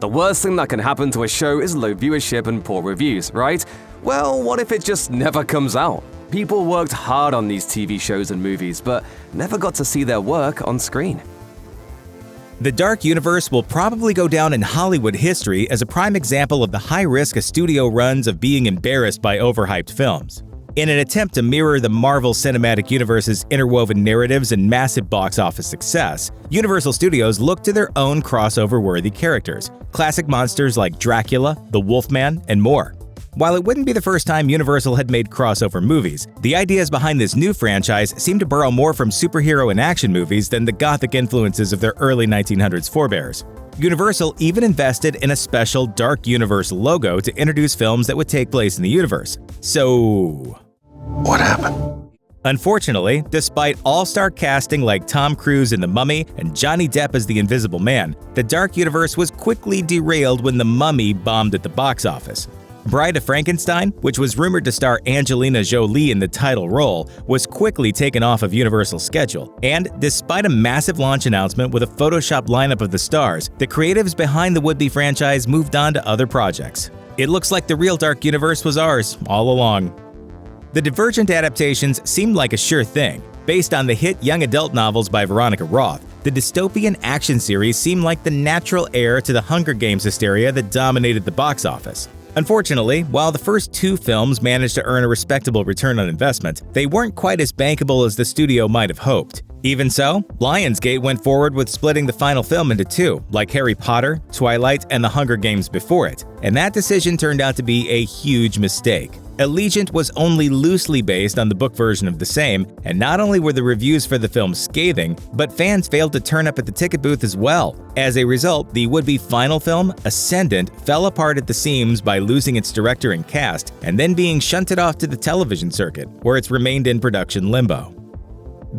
The worst thing that can happen to a show is low viewership and poor reviews, right? Well, what if it just never comes out? People worked hard on these TV shows and movies, but never got to see their work on screen. The Dark Universe will probably go down in Hollywood history as a prime example of the high risk a studio runs of being embarrassed by overhyped films. In an attempt to mirror the Marvel Cinematic Universe's interwoven narratives and massive box office success, Universal Studios looked to their own crossover-worthy characters, classic monsters like Dracula, the Wolfman, and more. While it wouldn't be the first time Universal had made crossover movies, the ideas behind this new franchise seem to borrow more from superhero and action movies than the gothic influences of their early 1900s forebears. Universal even invested in a special Dark Universe logo to introduce films that would take place in the universe. So, what happened? Unfortunately, despite all-star casting like Tom Cruise in The Mummy and Johnny Depp as the Invisible Man, the Dark Universe was quickly derailed when The Mummy bombed at the box office. Bride of Frankenstein, which was rumored to star Angelina Jolie in the title role, was quickly taken off of Universal's schedule, and despite a massive launch announcement with a photoshopped lineup of the stars, the creatives behind the would-be franchise moved on to other projects. It looks like the real Dark Universe was ours all along. The Divergent adaptations seemed like a sure thing. Based on the hit young adult novels by Veronica Roth, the dystopian action series seemed like the natural heir to the Hunger Games hysteria that dominated the box office. Unfortunately, while the first two films managed to earn a respectable return on investment, they weren't quite as bankable as the studio might have hoped. Even so, Lionsgate went forward with splitting the final film into two, like Harry Potter, Twilight, and The Hunger Games before it, and that decision turned out to be a huge mistake. Allegiant was only loosely based on the book version of the same, and not only were the reviews for the film scathing, but fans failed to turn up at the ticket booth as well. As a result, the would-be final film, Ascendant, fell apart at the seams by losing its director and cast, and then being shunted off to the television circuit, where it's remained in production limbo.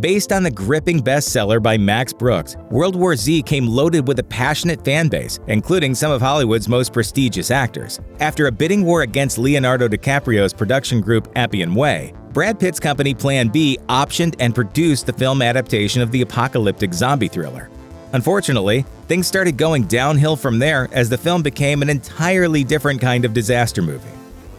Based on the gripping bestseller by Max Brooks, World War Z came loaded with a passionate fan base, including some of Hollywood's most prestigious actors. After a bidding war against Leonardo DiCaprio's production group Appian Way, Brad Pitt's company Plan B optioned and produced the film adaptation of the apocalyptic zombie thriller. Unfortunately, things started going downhill from there as the film became an entirely different kind of disaster movie.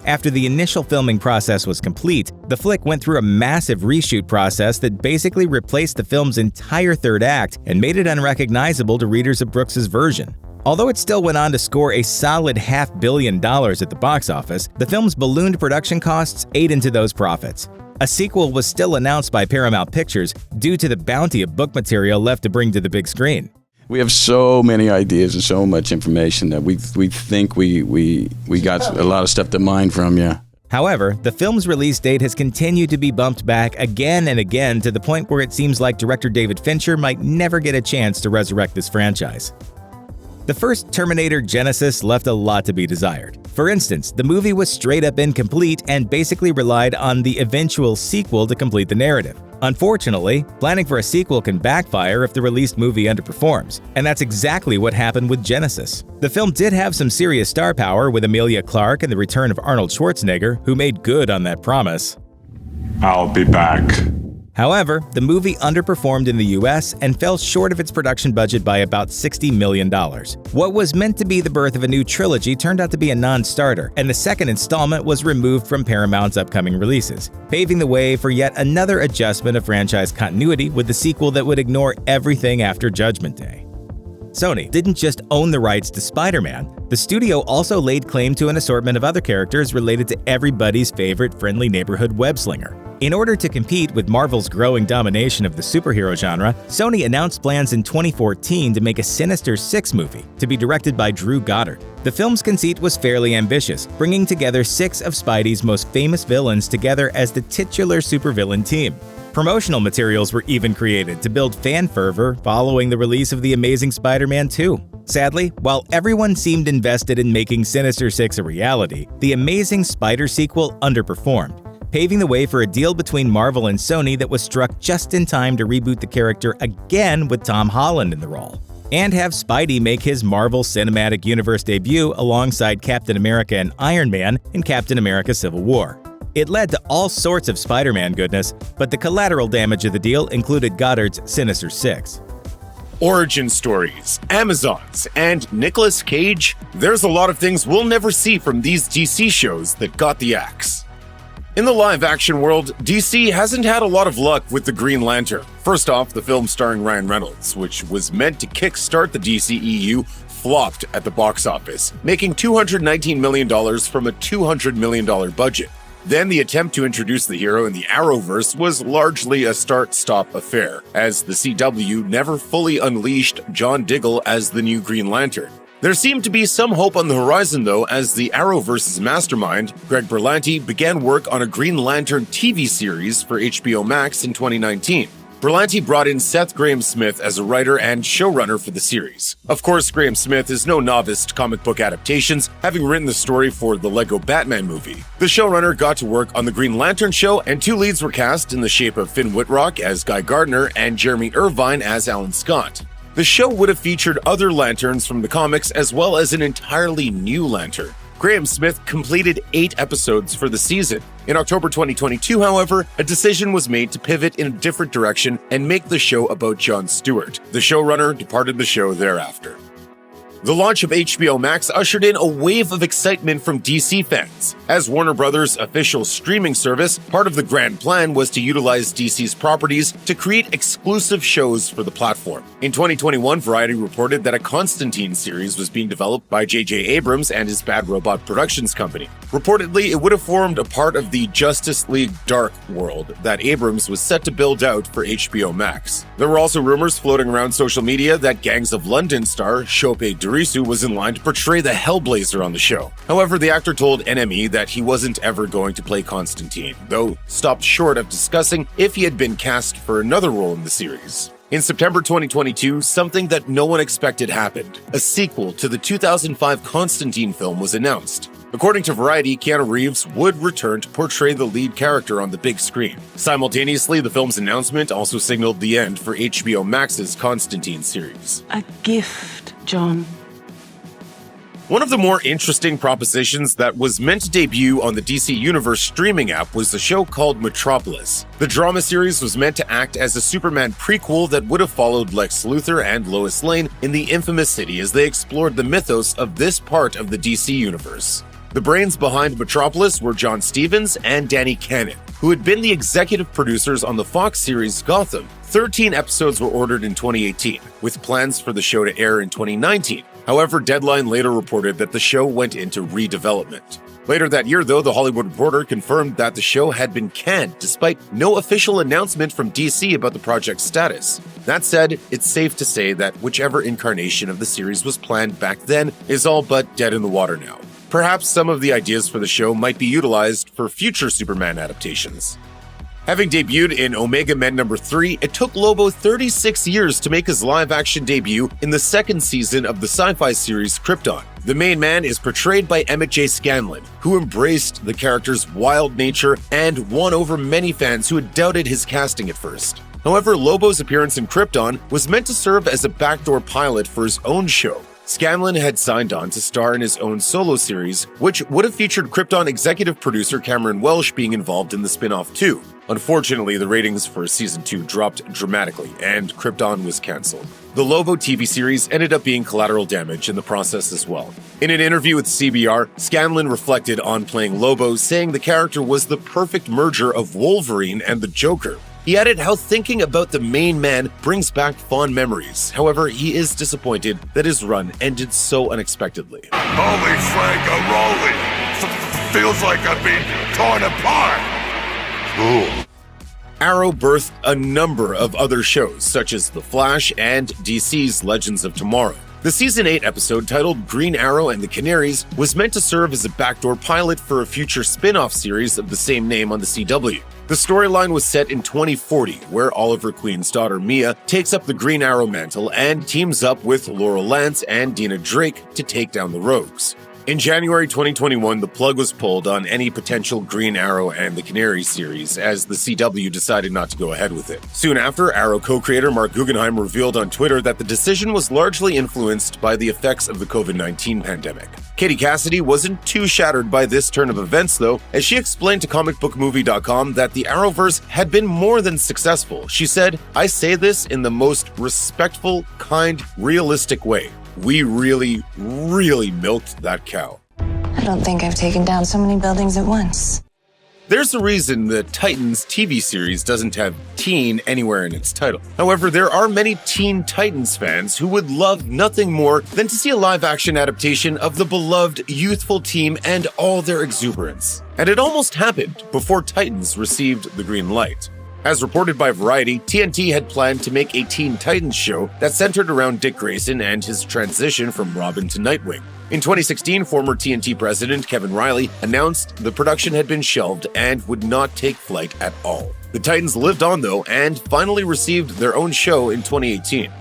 After the initial filming process was complete, the flick went through a massive reshoot process that basically replaced the film's entire third act and made it unrecognizable to readers of Brooks's version. Although it still went on to score a solid $500 million at the box office, the film's ballooned production costs ate into those profits. A sequel was still announced by Paramount Pictures due to the bounty of book material left to bring to the big screen. We have so many ideas and so much information that we think we got a lot of stuff to mine from, yeah. However, the film's release date has continued to be bumped back again and again to the point where it seems like director David Fincher might never get a chance to resurrect this franchise. The first Terminator Genisys left a lot to be desired. For instance, the movie was straight up incomplete and basically relied on the eventual sequel to complete the narrative. Unfortunately, planning for a sequel can backfire if the released movie underperforms, and that's exactly what happened with Genisys. The film did have some serious star power with Emilia Clarke and the return of Arnold Schwarzenegger, who made good on that promise. I'll be back. However, the movie underperformed in the US and fell short of its production budget by about $60 million. What was meant to be the birth of a new trilogy turned out to be a non-starter, and the second installment was removed from Paramount's upcoming releases, paving the way for yet another adjustment of franchise continuity with the sequel that would ignore everything after Judgment Day. Sony didn't just own the rights to Spider-Man, the studio also laid claim to an assortment of other characters related to everybody's favorite friendly neighborhood web-slinger. In order to compete with Marvel's growing domination of the superhero genre, Sony announced plans in 2014 to make a Sinister Six movie, to be directed by Drew Goddard. The film's conceit was fairly ambitious, bringing together 6 of Spidey's most famous villains together as the titular supervillain team. Promotional materials were even created to build fan fervor following the release of The Amazing Spider-Man 2. Sadly, while everyone seemed invested in making Sinister Six a reality, The Amazing Spider sequel underperformed, paving the way for a deal between Marvel and Sony that was struck just in time to reboot the character again with Tom Holland in the role, and have Spidey make his Marvel Cinematic Universe debut alongside Captain America and Iron Man in Captain America Civil War. It led to all sorts of Spider-Man goodness, but the collateral damage of the deal included Goddard's Sinister Six. origin stories, Amazons, and Nicolas Cage, there's a lot of things we'll never see from these DC shows that got the axe. In the live-action world, DC hasn't had a lot of luck with the Green Lantern. First off, the film starring Ryan Reynolds, which was meant to kickstart the DCEU, flopped at the box office, making $219 million from a $200 million budget. Then the attempt to introduce the hero in the Arrowverse was largely a start-stop affair, as the CW never fully unleashed John Diggle as the new Green Lantern. There seemed to be some hope on the horizon though, as the Arrowverse's mastermind, Greg Berlanti, began work on a Green Lantern TV series for HBO Max in 2019. Berlanti brought in Seth Grahame-Smith as a writer and showrunner for the series. Of course, Grahame-Smith is no novice to comic book adaptations, having written the story for the Lego Batman movie. The showrunner got to work on the Green Lantern show, and two leads were cast in the shape of Finn Wittrock as Guy Gardner and Jeremy Irvine as Alan Scott. The show would have featured other Lanterns from the comics as well as an entirely new Lantern. Grahame-Smith completed 8 episodes for the season. In October 2022, however, a decision was made to pivot in a different direction and make the show about Jon Stewart. The showrunner departed the show thereafter. The launch of HBO Max ushered in a wave of excitement from DC fans. As Warner Bros.' official streaming service, part of the grand plan was to utilize DC's properties to create exclusive shows for the platform. In 2021, Variety reported that a Constantine series was being developed by J.J. Abrams and his Bad Robot Productions company. Reportedly, it would have formed a part of the Justice League Dark world that Abrams was set to build out for HBO Max. There were also rumors floating around social media that Gangs of London star Chope Derisu was in line to portray the Hellblazer on the show. However, the actor told NME that he wasn't ever going to play Constantine, though stopped short of discussing if he had been cast for another role in the series. In September 2022, something that no one expected happened. A sequel to the 2005 Constantine film was announced. According to Variety, Keanu Reeves would return to portray the lead character on the big screen. Simultaneously, the film's announcement also signaled the end for HBO Max's Constantine series. A gift, John. One of the more interesting propositions that was meant to debut on the DC Universe streaming app was a show called Metropolis. The drama series was meant to act as a Superman prequel that would have followed Lex Luthor and Lois Lane in the infamous city as they explored the mythos of this part of the DC Universe. The brains behind Metropolis were John Stevens and Danny Cannon, who had been the executive producers on the Fox series Gotham. 13 episodes were ordered in 2018, with plans for the show to air in 2019. However, Deadline later reported that the show went into redevelopment. Later that year, though, The Hollywood Reporter confirmed that the show had been canned despite no official announcement from DC about the project's status. That said, it's safe to say that whichever incarnation of the series was planned back then is all but dead in the water now. Perhaps some of the ideas for the show might be utilized for future Superman adaptations. Having debuted in Omega Men #3, it took Lobo 36 years to make his live-action debut in the second season of the SyFy series Krypton. The main man is portrayed by Emmett J. Scanlon, who embraced the character's wild nature and won over many fans who had doubted his casting at first. However, Lobo's appearance in Krypton was meant to serve as a backdoor pilot for his own show. Scanlon had signed on to star in his own solo series, which would have featured Krypton executive producer Cameron Welsh being involved in the spin-off too. Unfortunately, the ratings for Season 2 dropped dramatically, and Krypton was cancelled. The Lobo TV series ended up being collateral damage in the process as well. In an interview with CBR, Scanlon reflected on playing Lobo, saying the character was the perfect merger of Wolverine and the Joker. He added how thinking about the main man brings back fond memories. However, he is disappointed that his run ended so unexpectedly. Holy Frank-a-rolly! Feels like I'm being torn apart! Cool. Arrow birthed a number of other shows, such as The Flash and DC's Legends of Tomorrow. The Season 8 episode, titled Green Arrow and the Canaries, was meant to serve as a backdoor pilot for a future spin-off series of the same name on the CW. The storyline was set in 2040, where Oliver Queen's daughter Mia takes up the Green Arrow mantle and teams up with Laurel Lance and Dina Drake to take down the Rogues. In January 2021, the plug was pulled on any potential Green Arrow and the Canaries series as the CW decided not to go ahead with it. Soon after, Arrow co-creator Mark Guggenheim revealed on Twitter that the decision was largely influenced by the effects of the COVID-19 pandemic. Katie Cassidy wasn't too shattered by this turn of events, though, as she explained to comicbookmovie.com that the Arrowverse had been more than successful. She said, "I say this in the most respectful, kind, realistic way. We really milked that cow." I don't think I've taken down so many buildings at once. There's a reason the Titans TV series doesn't have teen anywhere in its title. However, there are many Teen Titans fans who would love nothing more than to see a live-action adaptation of the beloved youthful team and all their exuberance. And it almost happened before Titans received the green light. As reported by Variety, TNT had planned to make a Teen Titans show that centered around Dick Grayson and his transition from Robin to Nightwing. In 2016, former TNT president Kevin Riley announced the production had been shelved and would not take flight at all. The Titans lived on, though, and finally received their own show in 2018.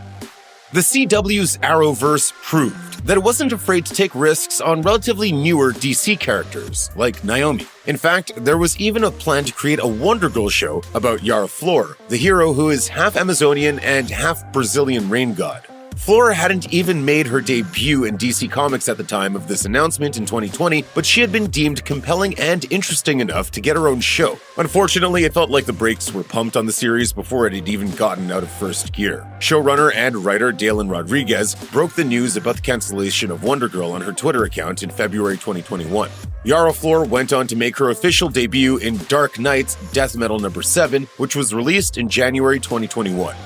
The CW's Arrowverse proved that it wasn't afraid to take risks on relatively newer DC characters, like Naomi. In fact, there was even a plan to create a Wonder Girl show about Yara Flor, the hero who is half Amazonian and half Brazilian rain god. Flora hadn't even made her debut in DC Comics at the time of this announcement in 2020, but she had been deemed compelling and interesting enough to get her own show. Unfortunately, it felt like the brakes were pumped on the series before it had even gotten out of first gear. Showrunner and writer Dalen Rodriguez broke the news about the cancellation of Wonder Girl on her Twitter account in February 2021. Yara Flor went on to make her official debut in Dark Knight's Death Metal number 7, which was released in January 2021.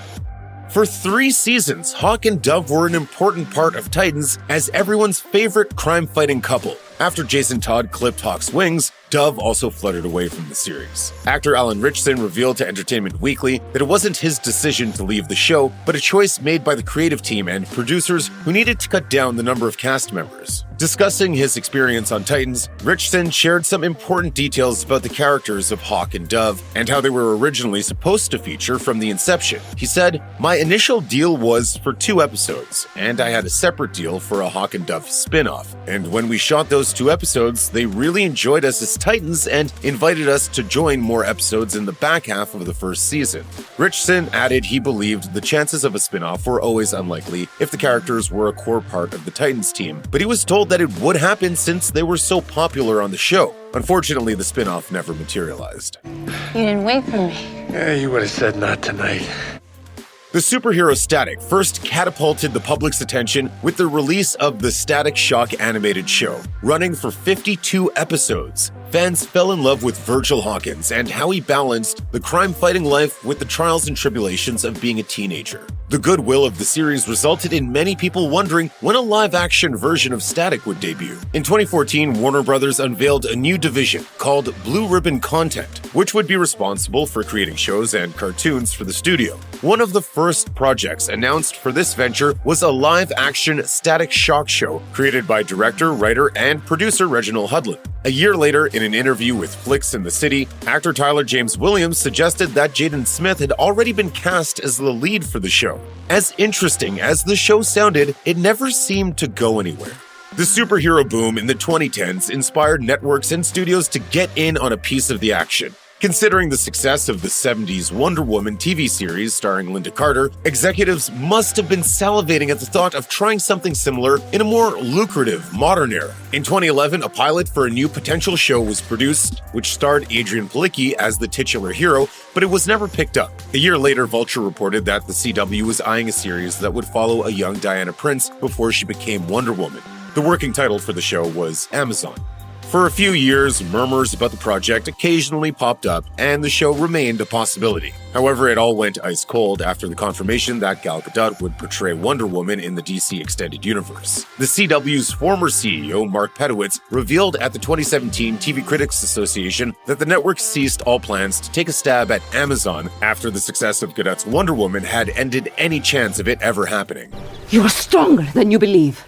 For 3 seasons, Hawk and Dove were an important part of Titans as everyone's favorite crime-fighting couple. After Jason Todd clipped Hawk's wings, Dove also fluttered away from the series. Actor Alan Ritchson revealed to Entertainment Weekly that it wasn't his decision to leave the show, but a choice made by the creative team and producers who needed to cut down the number of cast members. Discussing his experience on Titans, Ritchson shared some important details about the characters of Hawk and Dove and how they were originally supposed to feature from the inception. He said, "My initial deal was for 2 episodes, and I had a separate deal for a Hawk and Dove spin-off. And when we shot those 2 episodes, they really enjoyed us as Titans and invited us to join more episodes in the back half of the first season." Ritchson added he believed the chances of a spin-off were always unlikely if the characters were a core part of the Titans team, but he was told that it would happen since they were so popular on the show. Unfortunately, the spin-off never materialized. You didn't wait for me. Yeah, you would have said not tonight. The superhero Static first catapulted the public's attention with the release of the Static Shock animated show. Running for 52 episodes, fans fell in love with Virgil Hawkins and how he balanced the crime-fighting life with the trials and tribulations of being a teenager. The goodwill of the series resulted in many people wondering when a live-action version of Static would debut. In 2014, Warner Bros. Unveiled a new division called Blue Ribbon Content, which would be responsible for creating shows and cartoons for the studio. One of the first projects announced for this venture was a live-action Static Shock show created by director, writer, and producer Reginald Hudlin. A year later, in an interview with Flicks in the City, actor Tyler James Williams suggested that Jaden Smith had already been cast as the lead for the show. As interesting as the show sounded, it never seemed to go anywhere. The superhero boom in the 2010s inspired networks and studios to get in on a piece of the action. Considering the success of the 70s Wonder Woman TV series starring Linda Carter, executives must have been salivating at the thought of trying something similar in a more lucrative, modern era. In 2011, a pilot for a new potential show was produced, which starred Adrian Palicki as the titular hero, but it was never picked up. A year later, Vulture reported that the CW was eyeing a series that would follow a young Diana Prince before she became Wonder Woman. The working title for the show was Amazon. For a few years, murmurs about the project occasionally popped up, and the show remained a possibility. However, it all went ice cold after the confirmation that Gal Gadot would portray Wonder Woman in the DC Extended Universe. The CW's former CEO, Mark Pedowitz, revealed at the 2017 TV Critics Association that the network ceased all plans to take a stab at Amazon after the success of Gadot's Wonder Woman had ended any chance of it ever happening. You are stronger than you believe.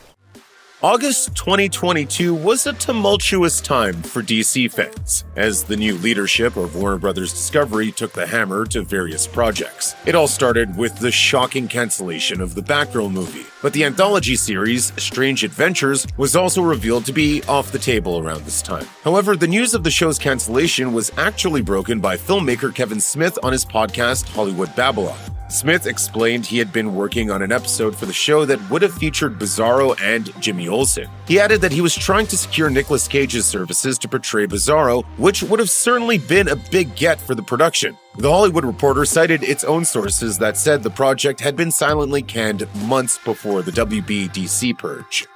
August 2022 was a tumultuous time for DC fans, as the new leadership of Warner Bros. Discovery took the hammer to various projects. It all started with the shocking cancellation of the Batgirl movie, but the anthology series, Strange Adventures, was also revealed to be off the table around this time. However, the news of the show's cancellation was actually broken by filmmaker Kevin Smith on his podcast Hollywood Babylon. Smith explained he had been working on an episode for the show that would have featured Bizarro and Jimmy Olsen. He added that he was trying to secure Nicolas Cage's services to portray Bizarro, which would have certainly been a big get for the production. The Hollywood Reporter cited its own sources that said the project had been silently canned months before the WB-DC purge.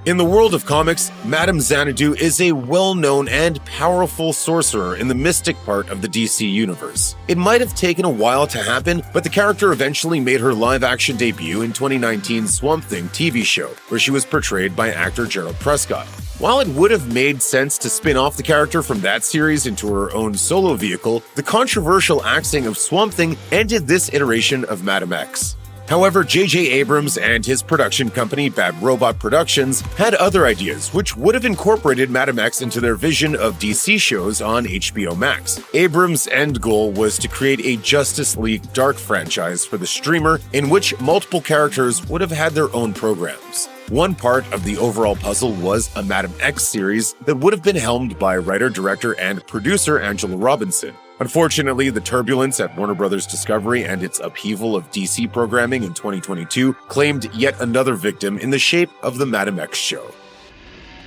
In the world of comics, Madame Xanadu is a well-known and powerful sorcerer in the mystic part of the DC universe. It might have taken a while to happen, but the character eventually made her live-action debut in 2019's Swamp Thing TV show, where she was portrayed by actor Gerald Prescott. While it would have made sense to spin off the character from that series into her own solo vehicle, the controversial axing of Swamp Thing ended this iteration of Madame X. However, J.J. Abrams and his production company, Bad Robot Productions, had other ideas which would have incorporated Madame X into their vision of DC shows on HBO Max. Abrams' end goal was to create a Justice League Dark franchise for the streamer in which multiple characters would have had their own programs. One part of the overall puzzle was a Madame X series that would have been helmed by writer, director, and producer Angela Robinson. Unfortunately, the turbulence at Warner Bros. Discovery and its upheaval of DC programming in 2022 claimed yet another victim in the shape of the Madame X show.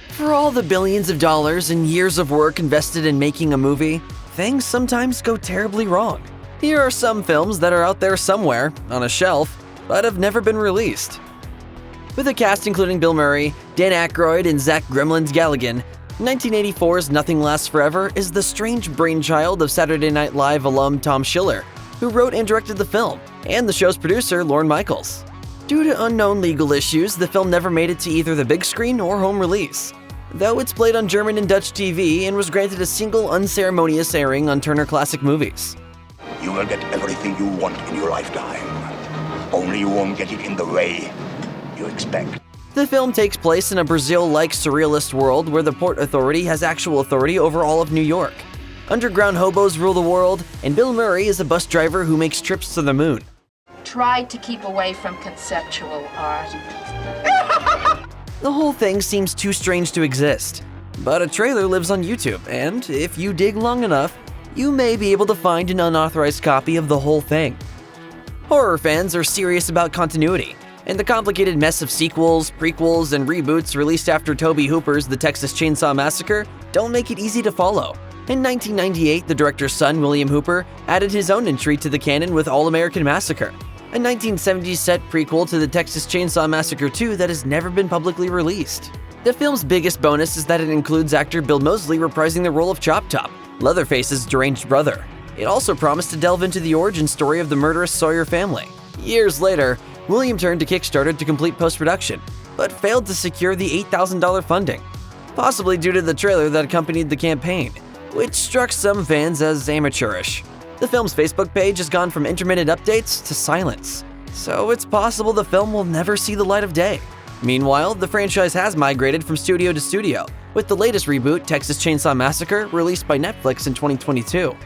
For all the billions of dollars and years of work invested in making a movie, things sometimes go terribly wrong. Here are some films that are out there somewhere, on a shelf, but have never been released. With a cast including Bill Murray, Dan Aykroyd, and Zach Gremlins Galligan, 1984's Nothing Lasts Forever is the strange brainchild of Saturday Night Live alum Tom Schiller, who wrote and directed the film, and the show's producer Lorne Michaels. Due to unknown legal issues, the film never made it to either the big screen or home release, though it's played on German and Dutch TV and was granted a single unceremonious airing on Turner Classic Movies. You will get everything you want in your lifetime, only you won't get it in the way you expect. The film takes place in a Brazil-like surrealist world where the Port Authority has actual authority over all of New York. Underground hobos rule the world, and Bill Murray is a bus driver who makes trips to the moon. Try to keep away from conceptual art. The whole thing seems too strange to exist, but a trailer lives on YouTube, and if you dig long enough, you may be able to find an unauthorized copy of the whole thing. Horror fans are serious about continuity, and the complicated mess of sequels, prequels, and reboots released after Tobe Hooper's The Texas Chainsaw Massacre don't make it easy to follow. In 1998, the director's son, William Hooper, added his own entry to the canon with All-American Massacre, a 1970s set prequel to The Texas Chainsaw Massacre 2 that has never been publicly released. The film's biggest bonus is that it includes actor Bill Moseley reprising the role of Chop Top, Leatherface's deranged brother. It also promised to delve into the origin story of the murderous Sawyer family. Years later, William turned to Kickstarter to complete post-production, but failed to secure the $8,000 funding, possibly due to the trailer that accompanied the campaign, which struck some fans as amateurish. The film's Facebook page has gone from intermittent updates to silence, so it's possible the film will never see the light of day. Meanwhile, the franchise has migrated from studio to studio, with the latest reboot, Texas Chainsaw Massacre, released by Netflix in 2022.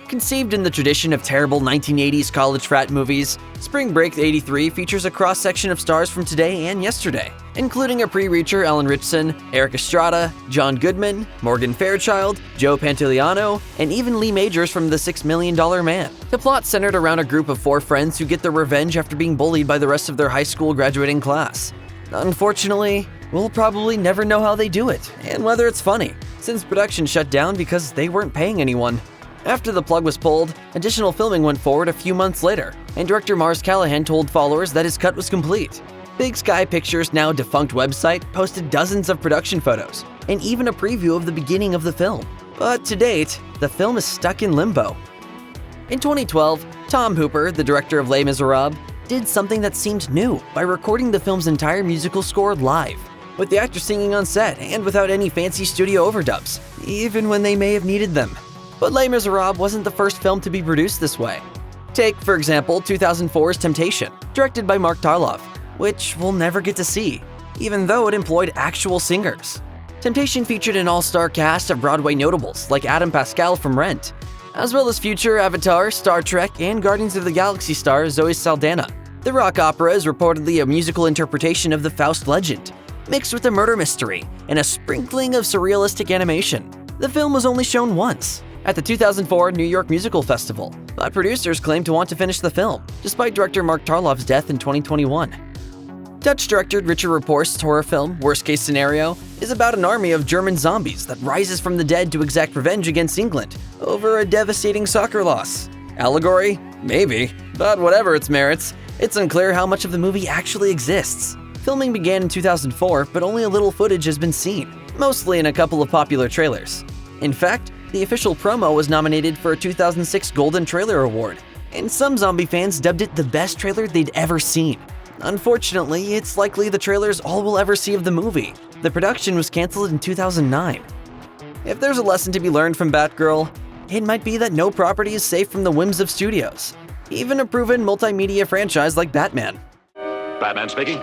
Conceived in the tradition of terrible 1980s college frat movies, Spring Break '83 features a cross-section of stars from today and yesterday, including a pre-reacher Ellen Richardson, Eric Estrada, John Goodman, Morgan Fairchild, Joe Pantoliano, and even Lee Majors from The $6 Million Man. The plot centered around a group of 4 friends who get their revenge after being bullied by the rest of their high school graduating class. Unfortunately, we'll probably never know how they do it, and whether it's funny, since production shut down because they weren't paying anyone. After the plug was pulled, additional filming went forward a few months later, and director Mars Callahan told followers that his cut was complete. Big Sky Pictures' now defunct website posted dozens of production photos, and even a preview of the beginning of the film. But to date, the film is stuck in limbo. In 2012, Tom Hooper, the director of Les Miserables, did something that seemed new by recording the film's entire musical score live, with the actors singing on set and without any fancy studio overdubs, even when they may have needed them. But Les Miserables wasn't the first film to be produced this way. Take, for example, 2004's Temptation, directed by Mark Tarloff, which we'll never get to see. even though it employed actual singers. Temptation featured an all-star cast of Broadway notables like Adam Pascal from Rent, as well as future Avatar, Star Trek, and Guardians of the Galaxy star Zoe Saldana. The rock opera is reportedly a musical interpretation of the Faust legend, mixed with a murder mystery and a sprinkling of surrealistic animation. The film was only shown once, at the 2004 New York Musical Festival, but producers claim to want to finish the film, despite director Mark Tarloff's death in 2021. Dutch director Richard Rapport's horror film, Worst Case Scenario, is about an army of German zombies that rises from the dead to exact revenge against England over a devastating soccer loss. Allegory? Maybe. But whatever its merits, it's unclear how much of the movie actually exists. Filming began in 2004, but only a little footage has been seen, mostly in a couple of popular trailers. In fact, the official promo was nominated for a 2006 Golden Trailer Award, and some zombie fans dubbed it the best trailer they'd ever seen. Unfortunately, it's likely the trailer's all we'll ever see of the movie. The production was canceled in 2009. If there's a lesson to be learned from Batgirl, it might be that no property is safe from the whims of studios, even a proven multimedia franchise like Batman. Batman speaking.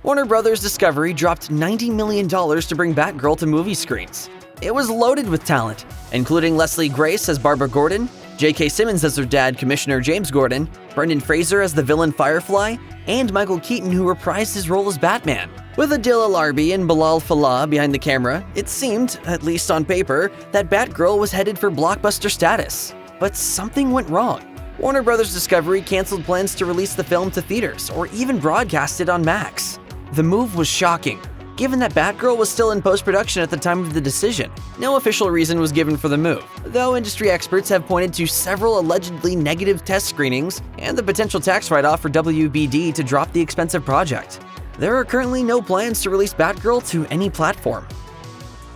Warner Bros. Discovery dropped $90 million to bring Batgirl to movie screens. It was loaded with talent, including Leslie Grace as Barbara Gordon, J.K. Simmons as her dad, Commissioner James Gordon, Brendan Fraser as the villain Firefly, and Michael Keaton, who reprised his role as Batman. With Adil El-Arbi and Bilal Fallah behind the camera, it seemed, at least on paper, that Batgirl was headed for blockbuster status. But something went wrong. Warner Bros. Discovery canceled plans to release the film to theaters or even broadcast it on Max. The move was shocking, given that Batgirl was still in post-production at the time of the decision. No official reason was given for the move, though industry experts have pointed to several allegedly negative test screenings and the potential tax write-off for WBD to drop the expensive project. There are currently no plans to release Batgirl to any platform.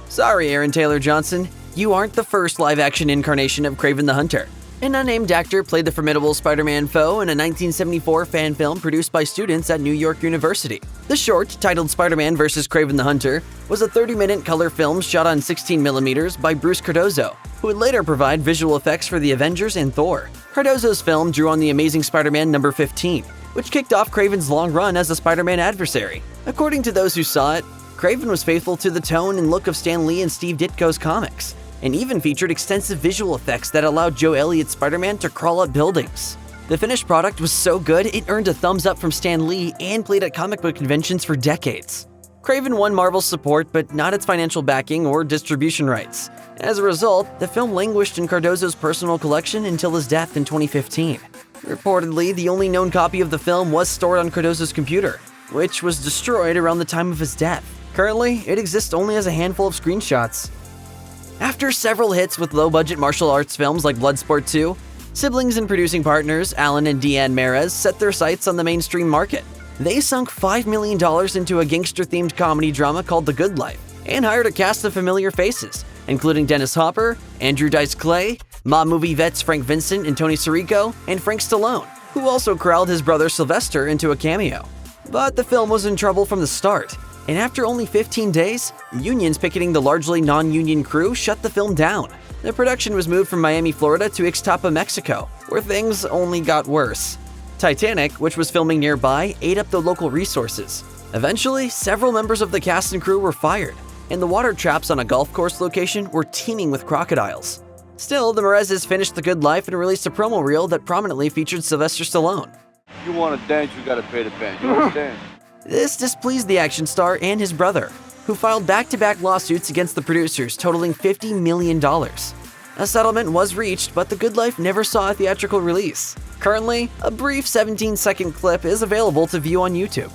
Sorry, Aaron Taylor Johnson, you aren't the first live-action incarnation of Kraven the Hunter. An unnamed actor played the formidable Spider-Man foe in a 1974 fan film produced by students at New York University. The short, titled Spider-Man vs. Kraven the Hunter, was a 30-minute color film shot on 16mm by Bruce Cardozo, who would later provide visual effects for the Avengers and Thor. Cardozo's film drew on the Amazing Spider-Man number 15, which kicked off Kraven's long run as a Spider-Man adversary. According to those who saw it, Kraven was faithful to the tone and look of Stan Lee and Steve Ditko's comics, and even featured extensive visual effects that allowed Joe Elliott's Spider-Man to crawl up buildings. The finished product was so good it earned a thumbs up from Stan Lee and played at comic book conventions for decades. Kraven won Marvel's support, but not its financial backing or distribution rights. As a result, the film languished in Cardozo's personal collection until his death in 2015. Reportedly, the only known copy of the film was stored on Cardozo's computer, which was destroyed around the time of his death. Currently, it exists only as a handful of screenshots. After several hits with low-budget martial arts films like Bloodsport 2, siblings and producing partners Alan and Deanne Merez set their sights on the mainstream market. They sunk $5 million into a gangster-themed comedy drama called The Good Life and hired a cast of familiar faces, including Dennis Hopper, Andrew Dice Clay, mob movie vets Frank Vincent and Tony Sirico, and Frank Stallone, who also corralled his brother Sylvester into a cameo. But the film was in trouble from the start, and after only 15 days, unions picketing the largely non-union crew shut the film down. The production was moved from Miami, Florida to Ixtapa, Mexico, where things only got worse. Titanic, which was filming nearby, ate up the local resources. Eventually, several members of the cast and crew were fired, and the water traps on a golf course location were teeming with crocodiles. Still, the Merezes finished The Good Life and released a promo reel that prominently featured Sylvester Stallone. You want to dance, you gotta pay the band. You understand? This displeased the action star and his brother, who filed back-to-back lawsuits against the producers totaling $50 million. A settlement was reached, but The Good Life never saw a theatrical release. Currently, a brief 17-second clip is available to view on YouTube.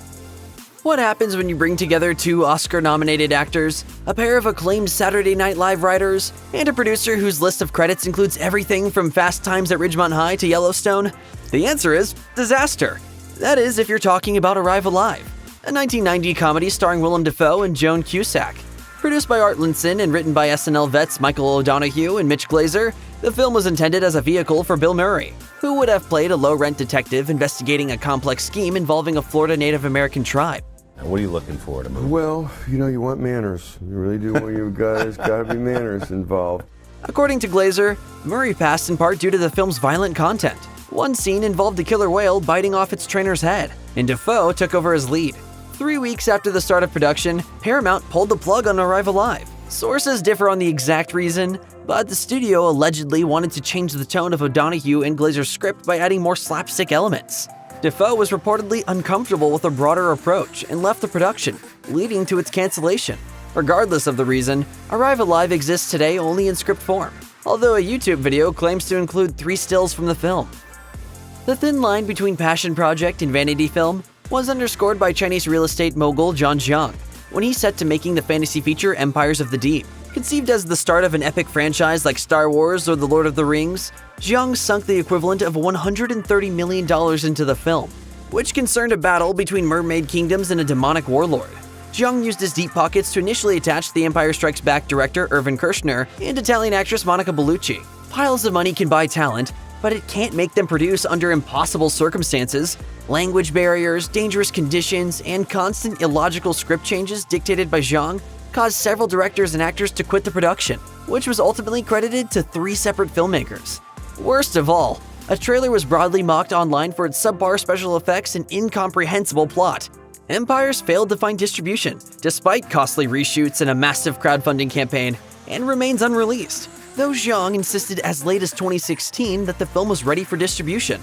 What happens when you bring together two Oscar-nominated actors, a pair of acclaimed Saturday Night Live writers, and a producer whose list of credits includes everything from Fast Times at Ridgemont High to Yellowstone? The answer is disaster. That is, if you're talking about Arrive Alive, a 1990 comedy starring Willem Dafoe and Joan Cusack. Produced by Art Linson and written by SNL vets Michael O'Donoghue and Mitch Glazer, the film was intended as a vehicle for Bill Murray, who would have played a low-rent detective investigating a complex scheme involving a Florida Native American tribe. What are you looking for in a movie? Well, you want manners. You really do want you guys, gotta be manners involved. According to Glazer, Murray passed in part due to the film's violent content, One scene involved a killer whale biting off its trainer's head, and Defoe took over as lead. 3 weeks after the start of production, Paramount pulled the plug on Arrive Alive. Sources differ on the exact reason, but the studio allegedly wanted to change the tone of O'Donoghue and Glazer's script by adding more slapstick elements. Defoe was reportedly uncomfortable with a broader approach and left the production, leading to its cancellation. Regardless of the reason, Arrive Alive exists today only in script form, although a YouTube video claims to include 3 stills from the film. The thin line between passion project and vanity film was underscored by Chinese real estate mogul John Jiang when he set to making the fantasy feature Empires of the Deep. Conceived as the start of an epic franchise like Star Wars or The Lord of the Rings, Jiang sunk the equivalent of $130 million into the film, which concerned a battle between mermaid kingdoms and a demonic warlord. Jiang used his deep pockets to initially attach The Empire Strikes Back director Irvin Kershner and Italian actress Monica Bellucci. Piles of money can buy talent, but it can't make them produce under impossible circumstances. Language barriers, dangerous conditions, and constant illogical script changes dictated by Jiang caused several directors and actors to quit the production, which was ultimately credited to 3 separate filmmakers. Worst of all, a trailer was broadly mocked online for its subpar special effects and incomprehensible plot. Empires failed to find distribution, despite costly reshoots and a massive crowdfunding campaign, and remains unreleased, though Jiang insisted as late as 2016 that the film was ready for distribution.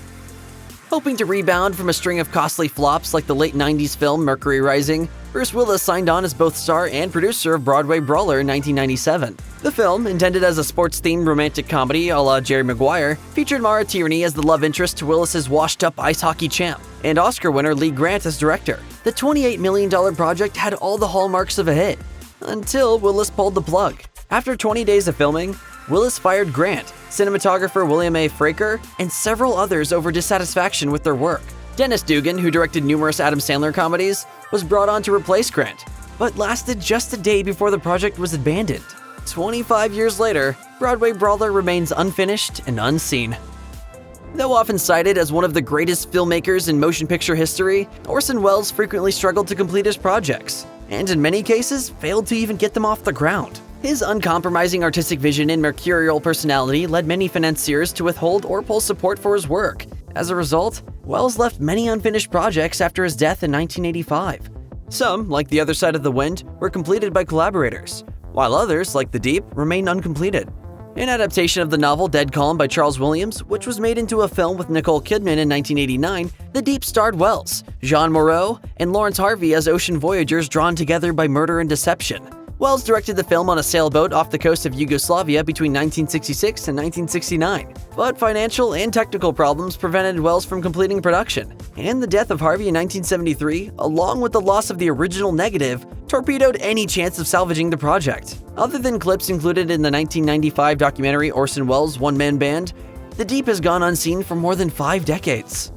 Hoping to rebound from a string of costly flops like the late 90s film Mercury Rising, Bruce Willis signed on as both star and producer of Broadway Brawler in 1997. The film, intended as a sports-themed romantic comedy a la Jerry Maguire, featured Mara Tierney as the love interest to Willis's washed-up ice hockey champ, and Oscar winner Lee Grant as director. The $28 million project had all the hallmarks of a hit, until Willis pulled the plug. After 20 days of filming, Willis fired Grant, cinematographer William A. Fraker, and several others over dissatisfaction with their work. Dennis Dugan, who directed numerous Adam Sandler comedies, was brought on to replace Grant, but lasted just a day before the project was abandoned. 25 years later, Broadway Brawler remains unfinished and unseen. Though often cited as one of the greatest filmmakers in motion picture history, Orson Welles frequently struggled to complete his projects, and in many cases failed to even get them off the ground. His uncompromising artistic vision and mercurial personality led many financiers to withhold or pull support for his work. As a result, Welles left many unfinished projects after his death in 1985. Some, like The Other Side of the Wind, were completed by collaborators, while others, like The Deep, remain uncompleted. An adaptation of the novel Dead Calm by Charles Williams, which was made into a film with Nicole Kidman in 1989, The Deep starred Welles, Jean Moreau, and Lawrence Harvey as ocean voyagers drawn together by murder and deception. Welles directed the film on a sailboat off the coast of Yugoslavia between 1966 and 1969, but financial and technical problems prevented Welles from completing production, and the death of Harvey in 1973, along with the loss of the original negative, torpedoed any chance of salvaging the project. Other than clips included in the 1995 documentary Orson Welles' One-Man Band, The Deep has gone unseen for more than 5 decades.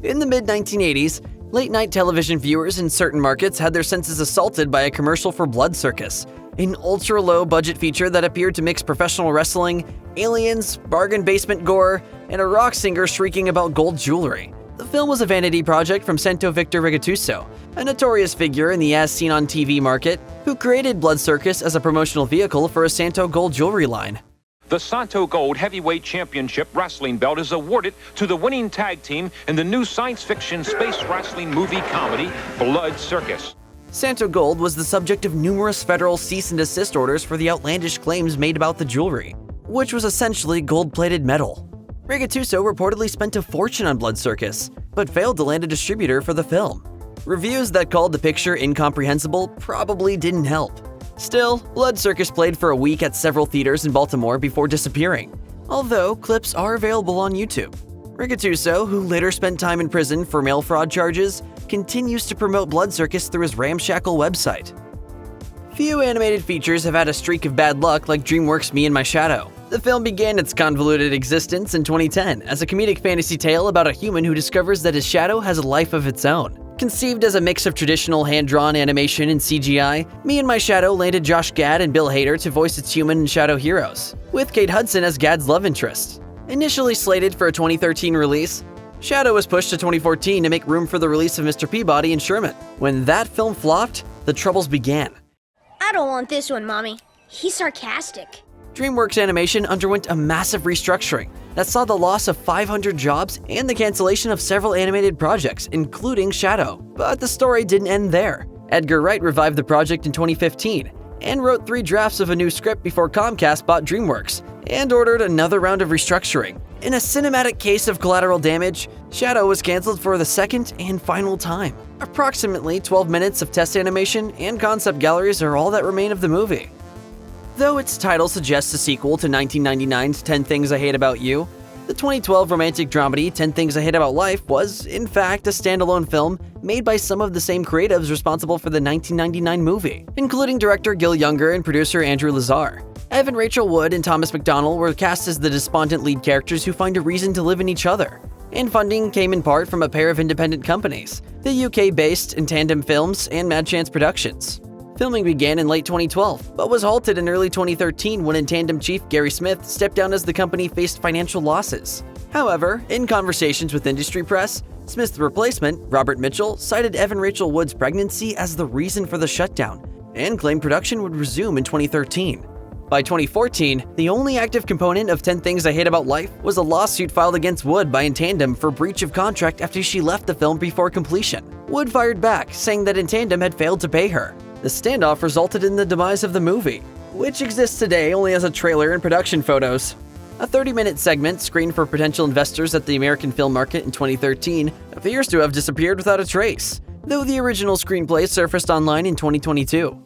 In the mid-1980s, late-night television viewers in certain markets had their senses assaulted by a commercial for Blood Circus, an ultra-low-budget feature that appeared to mix professional wrestling, aliens, bargain basement gore, and a rock singer shrieking about gold jewelry. The film was a vanity project from Santo Victor Rigatuso, a notorious figure in the as-seen-on-TV market, who created Blood Circus as a promotional vehicle for a Santo gold jewelry line. The Santo Gold Heavyweight Championship Wrestling Belt is awarded to the winning tag team in the new science fiction space wrestling movie comedy, Blood Circus. Santo Gold was the subject of numerous federal cease and desist orders for the outlandish claims made about the jewelry, which was essentially gold-plated metal. Rigatuso reportedly spent a fortune on Blood Circus, but failed to land a distributor for the film. Reviews that called the picture incomprehensible probably didn't help. Still, Blood Circus played for a week at several theaters in Baltimore before disappearing, although clips are available on YouTube. Rigatuso, who later spent time in prison for mail fraud charges, continues to promote Blood Circus through his ramshackle website. Few animated features have had a streak of bad luck like DreamWorks' Me and My Shadow. The film began its convoluted existence in 2010 as a comedic fantasy tale about a human who discovers that his shadow has a life of its own. Conceived as a mix of traditional hand-drawn animation and CGI, Me and My Shadow landed Josh Gad and Bill Hader to voice its human and shadow heroes, with Kate Hudson as Gad's love interest. Initially slated for a 2013 release, Shadow was pushed to 2014 to make room for the release of Mr. Peabody and Sherman. When that film flopped, the troubles began. I don't want this one, Mommy. He's sarcastic. DreamWorks Animation underwent a massive restructuring that saw the loss of 500 jobs and the cancellation of several animated projects, including Shadow. But the story didn't end there. Edgar Wright revived the project in 2015 and wrote 3 drafts of a new script before Comcast bought DreamWorks and ordered another round of restructuring. In a cinematic case of collateral damage, Shadow was canceled for the second and final time. Approximately 12 minutes of test animation and concept galleries are all that remain of the movie. Though its title suggests a sequel to 1999's 10 Things I Hate About You, the 2012 romantic dramedy 10 Things I Hate About Life was, in fact, a standalone film made by some of the same creatives responsible for the 1999 movie, including director Gil Younger and producer Andrew Lazar. Evan Rachel Wood and Thomas McDonnell were cast as the despondent lead characters who find a reason to live in each other. And funding came in part from a pair of independent companies, the UK-based In Tandem Films and Mad Chance Productions. Filming began in late 2012, but was halted in early 2013 when In Tandem chief Gary Smith stepped down as the company faced financial losses. However, in conversations with industry press, Smith's replacement, Robert Mitchell, cited Evan Rachel Wood's pregnancy as the reason for the shutdown and claimed production would resume in 2013. By 2014, the only active component of 10 Things I Hate About Life was a lawsuit filed against Wood by In Tandem for breach of contract after she left the film before completion. Wood fired back, saying that In Tandem had failed to pay her. The standoff resulted in the demise of the movie, which exists today only as a trailer and production photos. A 30-minute segment screened for potential investors at the American film market in 2013 appears to have disappeared without a trace, though the original screenplay surfaced online in 2022.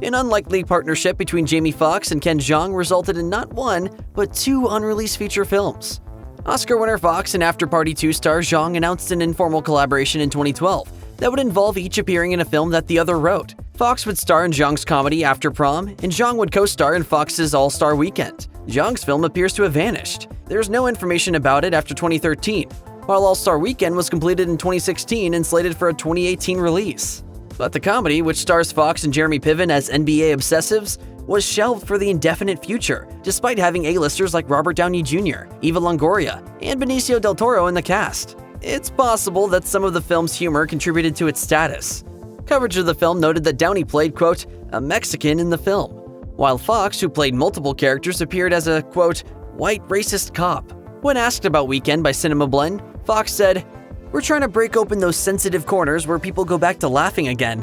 An unlikely partnership between Jamie Foxx and Ken Jeong resulted in not one, but 2 unreleased feature films. Oscar winner Foxx and After Party 2 star Jeong announced an informal collaboration in 2012 that would involve each appearing in a film that the other wrote. Foxx would star in Jeong's comedy After Prom, and Jeong would co-star in Fox's All-Star Weekend. Jeong's film appears to have vanished. There's no information about it after 2013, while All-Star Weekend was completed in 2016 and slated for a 2018 release. But the comedy, which stars Foxx and Jeremy Piven as NBA obsessives, was shelved for the indefinite future, despite having A-listers like Robert Downey Jr., Eva Longoria, and Benicio del Toro in the cast. It's possible that some of the film's humor contributed to its status. Coverage of the film noted that Downey played, quote, a Mexican in the film, while Foxx, who played multiple characters, appeared as a, quote, white racist cop. When asked about Weekend by Cinema Blend, Foxx said, "We're trying to break open those sensitive corners where people go back to laughing again."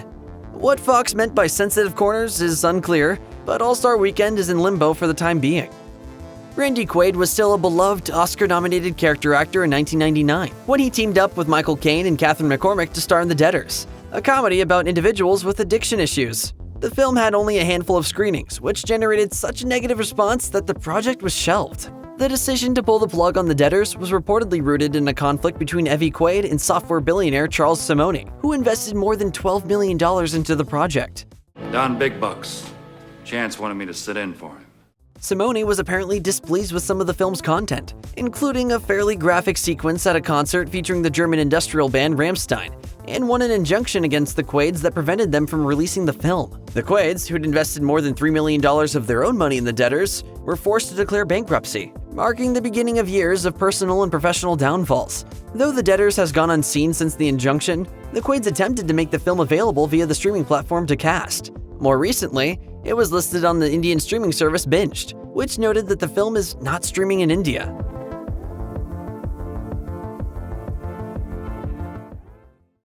What Foxx meant by sensitive corners is unclear, but All-Star Weekend is in limbo for the time being. Randy Quaid was still a beloved Oscar-nominated character actor in 1999 when he teamed up with Michael Caine and Catherine McCormick to star in The Debtors, a comedy about individuals with addiction issues. The film had only a handful of screenings, which generated such a negative response that the project was shelved. The decision to pull the plug on The Debtors was reportedly rooted in a conflict between Evie Quaid and software billionaire Charles Simeone, who invested more than $12 million into the project. Don Big Bucks. Chance wanted me to sit in for him. Simeone was apparently displeased with some of the film's content, including a fairly graphic sequence at a concert featuring the German industrial band Rammstein, and won an injunction against the Quaids that prevented them from releasing the film. The Quaids, who'd invested more than $3 million of their own money in The Debtors, were forced to declare bankruptcy, marking the beginning of years of personal and professional downfalls. Though The Debtors has gone unseen since the injunction, the Quaids attempted to make the film available via the streaming platform to cast. More recently, it was listed on the Indian streaming service Binged, which noted that the film is not streaming in India.